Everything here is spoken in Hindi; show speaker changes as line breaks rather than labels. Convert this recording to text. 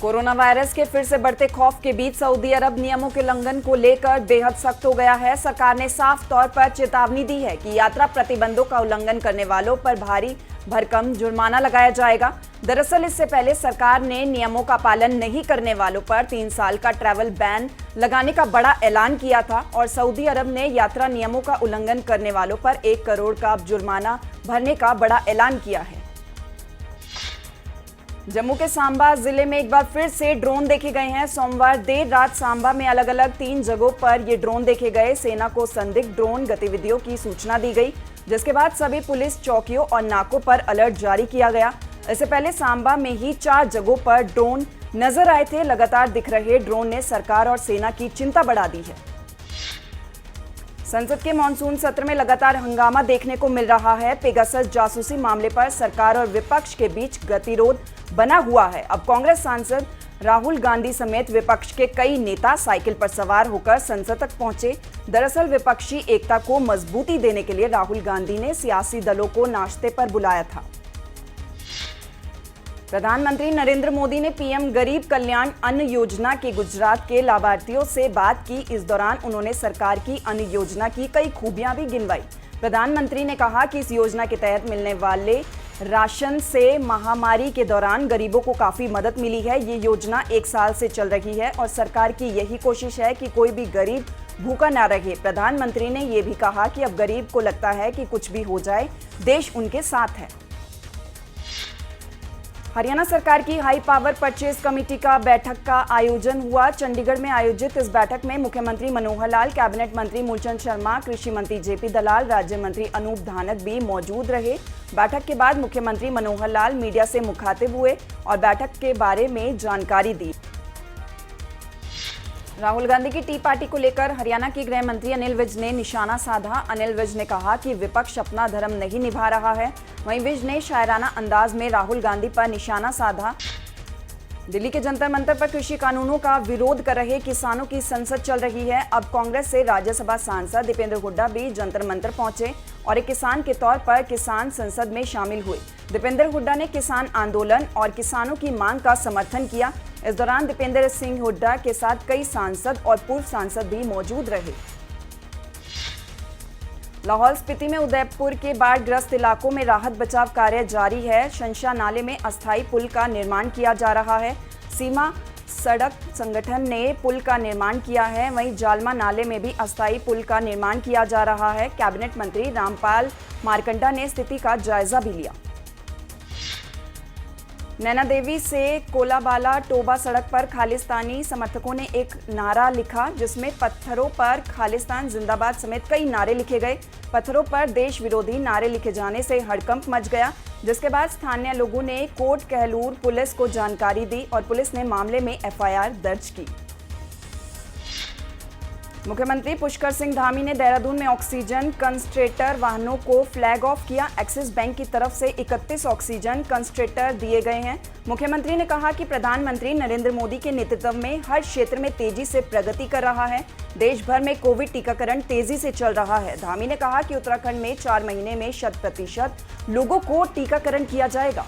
कोरोना वायरस के फिर से बढ़ते खौफ के बीच सऊदी अरब नियमों के उल्लंघन को लेकर बेहद सख्त हो गया है। सरकार ने साफ तौर पर चेतावनी दी है कि यात्रा प्रतिबंधों का उल्लंघन करने वालों पर भारी भरकम जुर्माना लगाया जाएगा। दरअसल इससे पहले सरकार ने नियमों का पालन नहीं करने वालों पर 3 साल का ट्रैवल बैन लगाने का बड़ा ऐलान किया था और सऊदी अरब ने यात्रा नियमों का उल्लंघन करने वालों पर 1 करोड़ का जुर्माना भरने का बड़ा ऐलान किया है। जम्मू के सांबा जिले में एक बार फिर से ड्रोन देखे गए हैं। सोमवार देर रात सांबा में अलग अलग 3 जगहों पर ये ड्रोन देखे गए। सेना को संदिग्ध ड्रोन गतिविधियों की सूचना दी गई, जिसके बाद सभी पुलिस चौकियों और नाकों पर अलर्ट जारी किया गया। इससे पहले सांबा में ही 4 जगहों पर ड्रोन नजर आए थे। लगातार दिख रहे ड्रोन ने सरकार और सेना की चिंता बढ़ा दी है। संसद के मॉनसून सत्र में लगातार हंगामा देखने को मिल रहा है। पेगासस जासूसी मामले पर सरकार और विपक्ष के बीच गतिरोध बना हुआ है। अब कांग्रेस सांसद राहुल गांधी समेत विपक्ष के कई नेता साइकिल पर सवार होकर संसद तक पहुंचे। दरअसल विपक्षी एकता को मजबूती देने के लिए राहुल गांधी ने सियासी दलों को नाश्ते पर बुलाया था। प्रधानमंत्री नरेंद्र मोदी ने पीएम गरीब कल्याण अन्न योजना के गुजरात के लाभार्थियों से बात की। इस दौरान उन्होंने सरकार की अन्न योजना की कई खूबियां भी गिनवाई। प्रधानमंत्री ने कहा कि इस योजना के तहत मिलने वाले राशन से महामारी के दौरान गरीबों को काफी मदद मिली है। ये योजना 1 साल से चल रही है और सरकार की यही कोशिश है कि कोई भी गरीब भूखा ना रहे। प्रधानमंत्री ने ये भी कहा कि अब गरीब को लगता है कि कुछ भी हो जाए, देश उनके साथ है। हरियाणा सरकार की हाई पावर परचेज कमेटी का बैठक का आयोजन हुआ। चंडीगढ़ में आयोजित इस बैठक में मुख्यमंत्री मनोहर लाल, कैबिनेट मंत्री मूलचंद शर्मा, कृषि मंत्री जेपी दलाल, राज्य मंत्री अनूप धानक भी मौजूद रहे। बैठक के बाद मुख्यमंत्री मनोहर लाल मीडिया से मुखातिब हुए और बैठक के बारे में जानकारी दी। राहुल गांधी की टी पार्टी को लेकर हरियाणा के गृह मंत्री अनिल विज ने निशाना साधा। अनिल विज ने कहा कि विपक्ष अपना धर्म नहीं निभा रहा है। वहीं विज ने शायराना अंदाज में राहुल गांधी पर निशाना साधा। दिल्ली के जंतर मंतर पर कृषि कानूनों का विरोध कर रहे किसानों की संसद चल रही है। अब कांग्रेस से राज्यसभा सांसद दीपेंद्र हुड्डा भी जंतर मंतर पहुंचे और एक किसान के तौर पर किसान संसद में शामिल हुए। दीपेंद्र हुड्डा ने किसान आंदोलन और किसानों की मांग का समर्थन किया। इस दौरान दीपेंद्र सिंह हुड्डा के साथ कई सांसद और पूर्व सांसद भी मौजूद रहे। लाहौल स्पीति में उदयपुर के बाढ़ ग्रस्त इलाकों में राहत बचाव कार्य जारी है। शंशा नाले में अस्थायी पुल का निर्माण किया जा रहा है। सीमा सड़क संगठन ने पुल का निर्माण किया है। वहीं जालमा नाले में भी अस्थायी पुल का निर्माण किया जा रहा है। कैबिनेट मंत्री रामपाल मारकंडा ने स्थिति का जायजा भी लिया। नैना देवी से कोलाबाला टोबा सड़क पर खालिस्तानी समर्थकों ने एक नारा लिखा, जिसमें पत्थरों पर खालिस्तान जिंदाबाद समेत कई नारे लिखे गए। पत्थरों पर देश विरोधी नारे लिखे जाने से हड़कंप मच गया, जिसके बाद स्थानीय लोगों ने कोट कहलूर पुलिस को जानकारी दी और पुलिस ने मामले में एफआईआर दर्ज की। मुख्यमंत्री पुष्कर सिंह धामी ने देहरादून में ऑक्सीजन कंसंट्रेटर वाहनों को फ्लैग ऑफ किया। एक्सिस बैंक की तरफ से 31 ऑक्सीजन कंसंट्रेटर दिए गए हैं। मुख्यमंत्री ने कहा कि प्रधानमंत्री नरेंद्र मोदी के नेतृत्व में हर क्षेत्र में तेजी से प्रगति कर रहा है। देश भर में कोविड टीकाकरण तेजी से चल रहा है। धामी ने कहा कि उत्तराखंड में 4 महीने में 100% लोगों को टीकाकरण किया जाएगा।